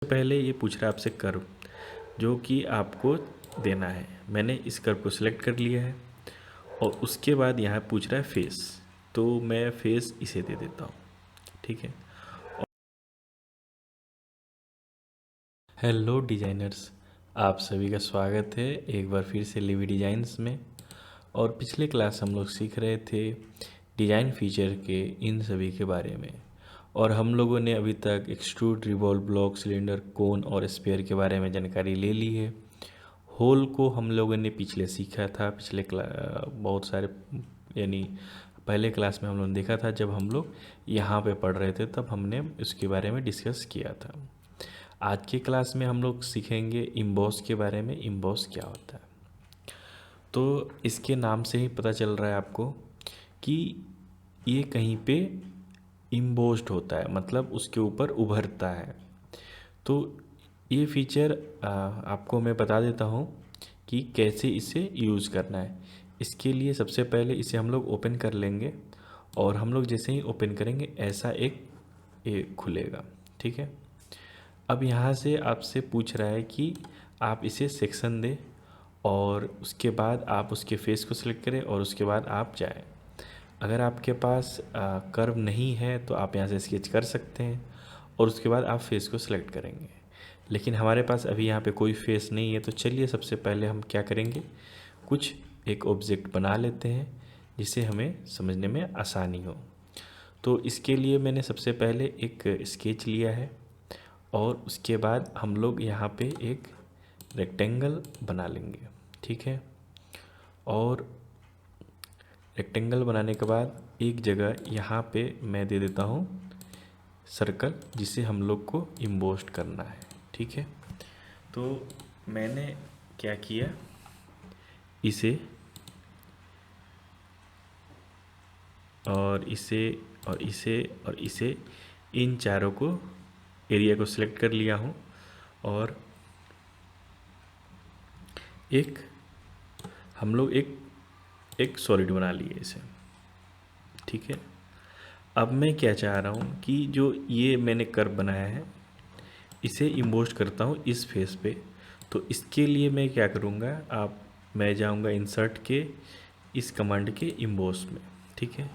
पहले ये पूछ रहा है आपसे कर्व जो कि आपको देना है। मैंने इस कर्व को सिलेक्ट कर लिया है और उसके बाद यहाँ पूछ रहा है फेस, तो मैं फेस इसे दे देता हूँ। ठीक है। हेलो डिज़ाइनर्स, आप सभी का स्वागत है एक बार फिर से लिवी डिज़ाइंस में। और पिछले क्लास हम लोग सीख रहे थे डिज़ाइन फीचर के इन सभी के बारे में, और हम लोगों ने अभी तक एक्सट्रूड, रिवॉल्व, ब्लॉक, सिलेंडर, कोन और स्पेयर के बारे में जानकारी ले ली है। होल को हम लोगों ने पिछले सीखा था, पिछले बहुत सारे यानी पहले क्लास में हम लोगों ने देखा था। जब हम लोग यहाँ पे पढ़ रहे थे तब हमने उसके बारे में डिस्कस किया था। आज के क्लास में हम लोग सीखेंगे इम्बॉस के बारे में। इम्बॉस क्या होता है, तो इसके नाम से ही पता चल रहा है आपको कि ये कहीं पे इम्बोस्ड होता है, मतलब उसके ऊपर उभरता है। तो ये फीचर आपको मैं बता देता हूँ कि कैसे इसे यूज़ करना है। इसके लिए सबसे पहले इसे हम लोग ओपन कर लेंगे, और हम लोग जैसे ही ओपन करेंगे ऐसा एक खुलेगा। ठीक है। अब यहाँ से आपसे पूछ रहा है कि आप इसे सेक्शन दें, और उसके बाद आप उसके फेस को सिलेक्ट करें और उसके बाद आप जाएं। अगर आपके पास कर्व नहीं है तो आप यहाँ से स्केच कर सकते हैं और उसके बाद आप फेस को सिलेक्ट करेंगे। लेकिन हमारे पास अभी यहाँ पे कोई फेस नहीं है, तो चलिए सबसे पहले हम क्या करेंगे, कुछ एक ऑब्जेक्ट बना लेते हैं जिससे हमें समझने में आसानी हो। तो इसके लिए मैंने सबसे पहले एक स्केच लिया है, और उसके बाद हम लोग यहाँ पे एक रेक्टेंगल बना लेंगे। ठीक है। और रेक्टेंगल बनाने के बाद एक जगह यहाँ पे मैं दे देता हूँ सर्कल, जिसे हम लोग को इम्बोस्ट करना है। ठीक है। तो मैंने क्या किया, इसे और इसे और इसे और इसे, इन चारों को, एरिया को सिलेक्ट कर लिया हूँ, और एक हम लोग एक सॉलिड बना लिए इसे। ठीक है। अब मैं क्या चाह रहा हूँ कि जो ये मैंने कर्व बनाया है इसे इम्बोस्ट करता हूँ इस फेस पे। तो इसके लिए मैं क्या करूँगा, मैं जाऊँगा इंसर्ट के इस कमांड के इम्बोस में। ठीक है।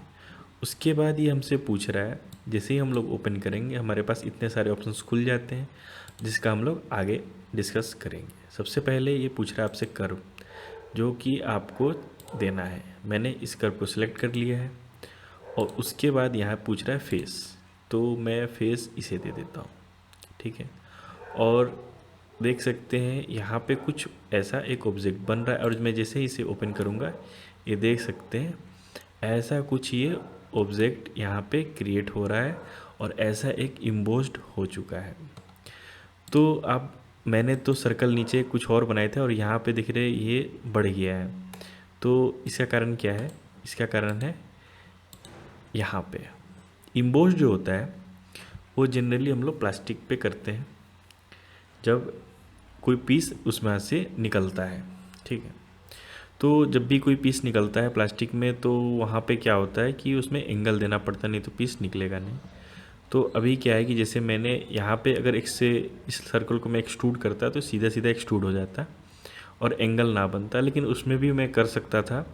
उसके बाद ये हमसे पूछ रहा है, जैसे ही हम लोग ओपन करेंगे हमारे पास इतने सारे ऑप्शंस खुल जाते हैं जिसका हम लोग आगे डिस्कस करेंगे। सबसे पहले ये पूछ रहा है आपसे कर्व जो कि आपको देना है। मैंने इस कर्व को सिलेक्ट कर लिया है, और उसके बाद यहाँ पूछ रहा है फेस, तो मैं फेस इसे दे देता हूँ। ठीक है। और देख सकते हैं यहाँ पे कुछ ऐसा एक ऑब्जेक्ट बन रहा है, और मैं जैसे ही इसे ओपन करूँगा ये देख सकते हैं ऐसा कुछ ये ऑब्जेक्ट यहाँ पे क्रिएट हो रहा है, और ऐसा एक इम्बोस्ड हो चुका है। तो अब मैंने तो सर्कल नीचे कुछ और बनाए थे और यहाँ पे दिख रहे ये बढ़ गया है। तो इसका कारण क्या है, इसका कारण है यहाँ पे इम्बोस जो होता है वो जनरली हम लोग प्लास्टिक पे करते हैं जब कोई पीस उसमें से निकलता है। ठीक है। तो जब भी कोई पीस निकलता है प्लास्टिक में तो वहाँ पे क्या होता है कि उसमें एंगल देना पड़ता है, नहीं तो पीस निकलेगा नहीं। तो अभी क्या है कि जैसे मैंने यहाँ पे अगर इस सर्कल को मैं एक्सट्रूड करता तो सीधा सीधा एक्सट्रूड हो जाता और एंगल ना बनता, लेकिन उसमें भी मैं कर सकता था।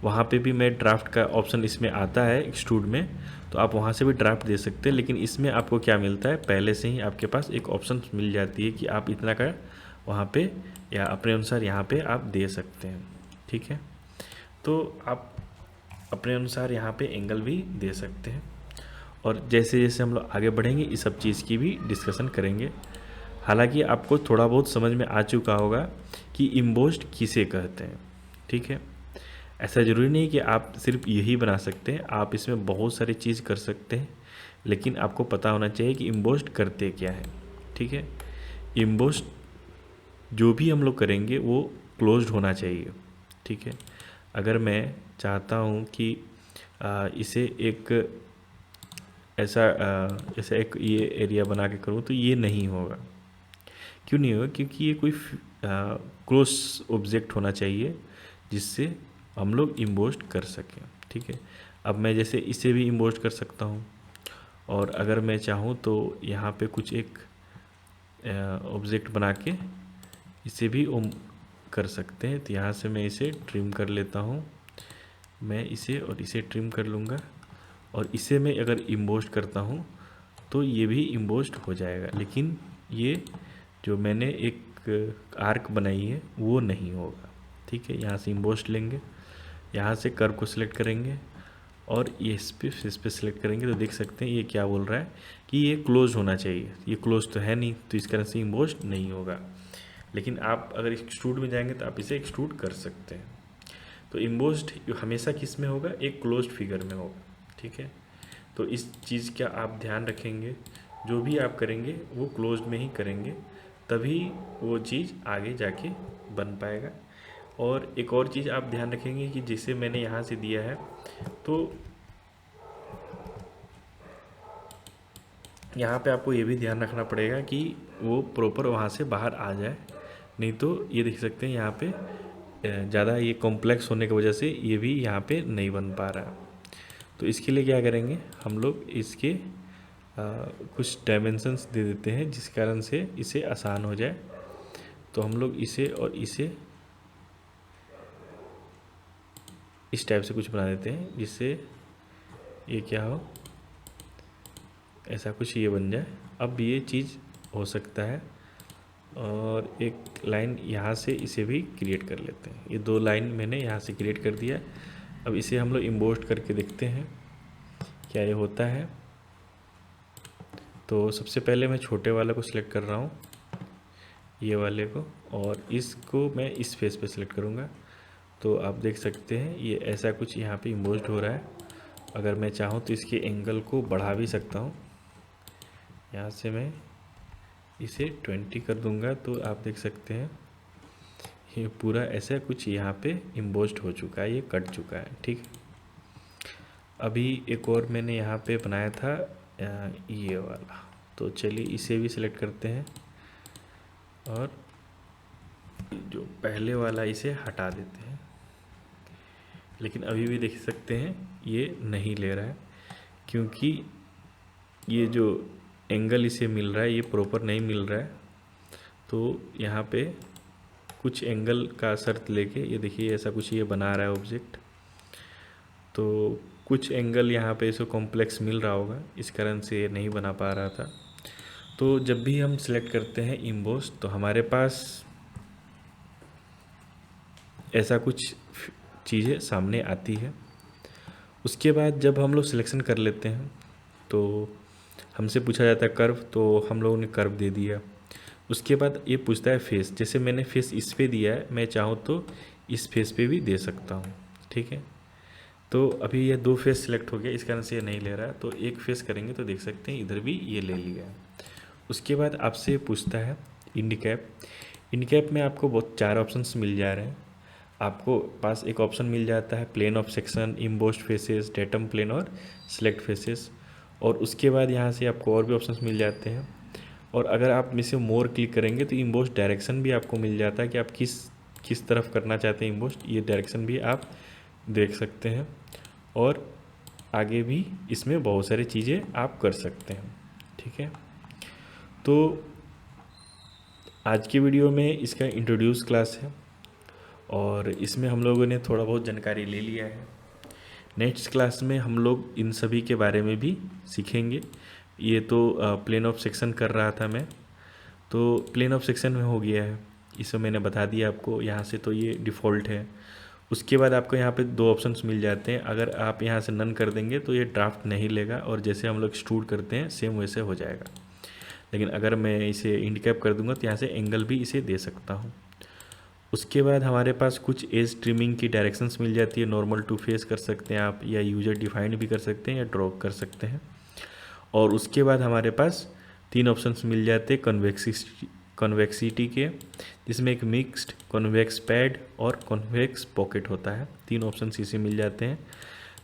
वहाँ पे भी मैं ड्राफ्ट का ऑप्शन इसमें आता है एक्सट्रूड में, तो आप वहाँ से भी ड्राफ्ट दे सकते हैं। लेकिन इसमें आपको क्या मिलता है, पहले से ही आपके पास एक ऑप्शन मिल जाती है कि आप इतना का वहाँ पे या अपने अनुसार यहाँ पे आप दे सकते हैं। ठीक है। तो आप अपने अनुसार यहाँ पे एंगल भी दे सकते हैं, और जैसे जैसे हम लोग आगे बढ़ेंगे इस सब चीज़ की भी डिस्कशन करेंगे। हालांकि आपको थोड़ा बहुत समझ में आ चुका होगा कि इम्बोस्ड किसे कहते हैं। ठीक है। ऐसा ज़रूरी नहीं कि आप सिर्फ यही बना सकते हैं, आप इसमें बहुत सारी चीज़ कर सकते हैं, लेकिन आपको पता होना चाहिए कि इम्बोस्ड करते क्या है। ठीक है। इम्बोस्ड जो भी हम लोग करेंगे वो क्लोज्ड होना चाहिए। ठीक है। अगर मैं चाहता हूँ कि इसे एक ऐसा एक ये एरिया बना के करूँ तो ये नहीं होगा। क्यों नहीं होगा, क्योंकि ये कोई क्लोज ऑब्जेक्ट होना चाहिए जिससे हम लोग इम्बोस्ट कर सकें। ठीक है। अब मैं जैसे इसे भी इम्बोस्ट कर सकता हूँ, और अगर मैं चाहूँ तो यहाँ पे कुछ एक ऑब्जेक्ट बना के इसे भी कर सकते हैं। तो यहाँ से मैं इसे ट्रिम कर लेता हूँ, मैं इसे और इसे ट्रिम कर लूँगा, और इसे मैं अगर इम्बोस्ट करता हूँ तो ये भी इम्बोस्ट हो जाएगा, लेकिन ये जो मैंने एक आर्क बनाई है वो नहीं होगा। ठीक है, यहाँ से इम्बोस्ट लेंगे, यहाँ से कर्व को सिलेक्ट करेंगे और ये इस पे सिलेक्ट करेंगे तो देख सकते हैं ये क्या बोल रहा है कि ये क्लोज होना चाहिए। ये क्लोज तो है नहीं, तो इस कारण से इम्बोस्ट नहीं होगा। लेकिन आप अगर एक्सट्रूड में जाएंगे तो आप इसे एक्सट्रूड कर सकते हैं। तो इम्बोस्ड हमेशा किस में होगा, एक क्लोज्ड फिगर में होगा। ठीक है, तो इस चीज़ का आप ध्यान रखेंगे, जो भी आप करेंगे वो क्लोज्ड में ही करेंगे, तभी वो चीज़ आगे जाके बन पाएगा। और एक और चीज़ आप ध्यान रखेंगे कि जिसे मैंने यहाँ से दिया है, तो यहाँ पे आपको ये भी ध्यान रखना पड़ेगा कि वो प्रॉपर वहाँ से बाहर आ जाए, नहीं तो ये देख सकते हैं यहाँ पे ज़्यादा ये कॉम्प्लेक्स होने की वजह से ये भी यहाँ पे नहीं बन पा रहा। तो इसके लिए क्या करेंगे, हम लोग इसके कुछ डायमेंशंस दे देते हैं जिस कारण से इसे आसान हो जाए। तो हम लोग इसे और इसे इस टाइप से कुछ बना देते हैं जिससे ये क्या हो, ऐसा कुछ ये बन जाए। अब ये चीज़ हो सकता है, और एक लाइन यहाँ से इसे भी क्रिएट कर लेते हैं। ये 2 लाइन मैंने यहाँ से क्रिएट कर दिया। अब इसे हम लोग इम्बोस्ट करके देखते हैं क्या ये होता है। तो सबसे पहले मैं छोटे वाले को सिलेक्ट कर रहा हूँ, ये वाले को, और इसको मैं इस फेस पे सिलेक्ट करूँगा। तो आप देख सकते हैं ये ऐसा कुछ यहाँ पे इम्बोस्ड हो रहा है। अगर मैं चाहूँ तो इसके एंगल को बढ़ा भी सकता हूँ, यहाँ से मैं इसे 20 कर दूंगा। तो आप देख सकते हैं ये पूरा ऐसा कुछ यहाँ पे इम्बोस्ड हो चुका है, ये कट चुका है। ठीक, अभी एक और मैंने यहाँ पे बनाया था ये वाला, तो चलिए इसे भी सिलेक्ट करते हैं और जो पहले वाला इसे हटा देते हैं। लेकिन अभी भी देख सकते हैं ये नहीं ले रहा है, क्योंकि ये जो एंगल इसे मिल रहा है ये प्रॉपर नहीं मिल रहा है। तो यहाँ पे कुछ एंगल का शर्त लेके ये देखिए ऐसा कुछ ये बना रहा है ऑब्जेक्ट। तो कुछ एंगल यहाँ पे इसको कॉम्प्लेक्स मिल रहा होगा, इस कारण से ये नहीं बना पा रहा था। तो जब भी हम सिलेक्ट करते हैं इम्बोस, तो हमारे पास ऐसा कुछ चीज़ें सामने आती है। उसके बाद जब हम लोग सिलेक्शन कर लेते हैं तो हमसे पूछा जाता है कर्व, तो हम लोगों ने कर्व दे दिया। उसके बाद ये पूछता है फेस, जैसे मैंने फेस इस पे दिया है, मैं चाहूँ तो इस फेस पे भी दे सकता हूँ। ठीक है, तो अभी ये 2 फेस सिलेक्ट हो गया, इस कारण से ये नहीं ले रहा है। तो एक फेस करेंगे तो देख सकते हैं इधर भी ये ले लिया है। उसके बाद आपसे पूछता है इंडिकैप। इंडिकैप में आपको बहुत 4 ऑप्शंस मिल जा रहे हैं। आपको पास एक ऑप्शन मिल जाता है plane of section, embossed faces, datum plane और सिलेक्ट फेसेस। और उसके बाद यहाँ से आपको और भी ऑप्शंस मिल जाते हैं। और अगर आप में से मोर क्लिक करेंगे तो इम्बोस्ड डायरेक्शन भी आपको मिल जाता है कि आप किस तरफ करना चाहते हैं इम्बोस्ड, ये डायरेक्शन भी आप देख सकते हैं। और आगे भी इसमें बहुत सारी चीज़ें आप कर सकते हैं। ठीक है, तो आज की वीडियो में इसका इंट्रोड्यूस क्लास है और इसमें हम लोगों ने थोड़ा बहुत जानकारी ले लिया है। नेक्स्ट क्लास में हम लोग इन सभी के बारे में भी सीखेंगे। ये तो प्लेन ऑफ सेक्शन कर रहा था मैं, तो प्लेन ऑफ सेक्शन में हो गया है, इसे मैंने बता दिया आपको। यहाँ से तो ये डिफ़ॉल्ट है। उसके बाद आपको यहाँ पे 2 ऑप्शंस मिल जाते हैं। अगर आप यहाँ से नन कर देंगे तो ये ड्राफ्ट नहीं लेगा, और जैसे हम लोग एक्सट्रूड करते हैं सेम वैसे हो जाएगा। लेकिन अगर मैं इसे इंडिकैप कर दूंगा तो यहाँ से एंगल भी इसे दे सकता हूँ। उसके बाद हमारे पास कुछ एज ट्रिमिंग की डायरेक्शंस मिल जाती है। नॉर्मल टू फेस कर सकते हैं आप, या यूजर डिफाइंड भी कर सकते हैं, या ड्रॉ कर सकते हैं। और उसके बाद हमारे पास 3 ऑप्शंस मिल जाते हैं कन्वेक्सिटी के, जिसमें एक मिक्स्ड, कन्वेक्स पैड और कन्वेक्स पॉकेट होता है। 3 ऑप्शंस इसे मिल जाते हैं,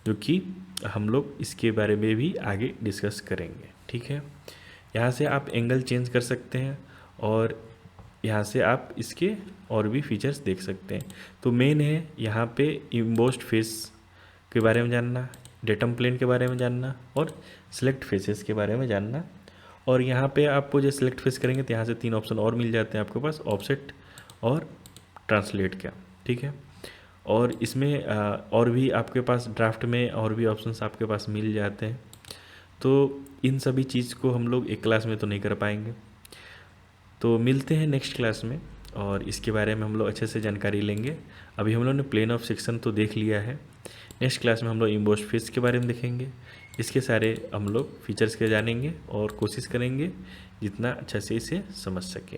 जो कि हम लोग इसके बारे में भी आगे डिस्कस करेंगे। ठीक है, यहाँ से आप एंगल चेंज कर सकते हैं और यहाँ से आप इसके और भी फीचर्स देख सकते हैं। तो मेन है यहाँ पे इम्बोस्ड फेस के बारे में जानना, डेटम प्लेन के बारे में जानना और सिलेक्ट फेसेस के बारे में जानना। और यहाँ पे आपको जो सिलेक्ट फेस करेंगे तो यहाँ से 3 ऑप्शन और मिल जाते हैं आपके पास, ऑफसेट और ट्रांसलेट का, ठीक है। और इसमें और भी आपके पास ड्राफ्ट में और भी ऑप्शंस आपके पास मिल जाते हैं। तो इन सभी चीज़ को हम लोग एक क्लास में तो नहीं कर पाएंगे, तो मिलते हैं नेक्स्ट क्लास में और इसके बारे में हम लोग अच्छे से जानकारी लेंगे। अभी हम लोग ने प्लेन ऑफ सेक्शन तो देख लिया है, नेक्स्ट क्लास में हम लोग इम्बोस्ड फेस के बारे में देखेंगे। इसके सारे हम लोग फीचर्स के जानेंगे और कोशिश करेंगे जितना अच्छा से इसे समझ सकें।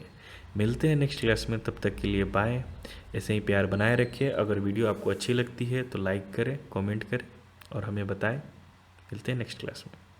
मिलते हैं नेक्स्ट क्लास में, तब तक के लिए बाय। ऐसे ही प्यार बनाए रखें। अगर वीडियो आपको अच्छी लगती है तो लाइक करें, कमेंट करें और हमें बताएं। मिलते हैं नेक्स्ट क्लास में।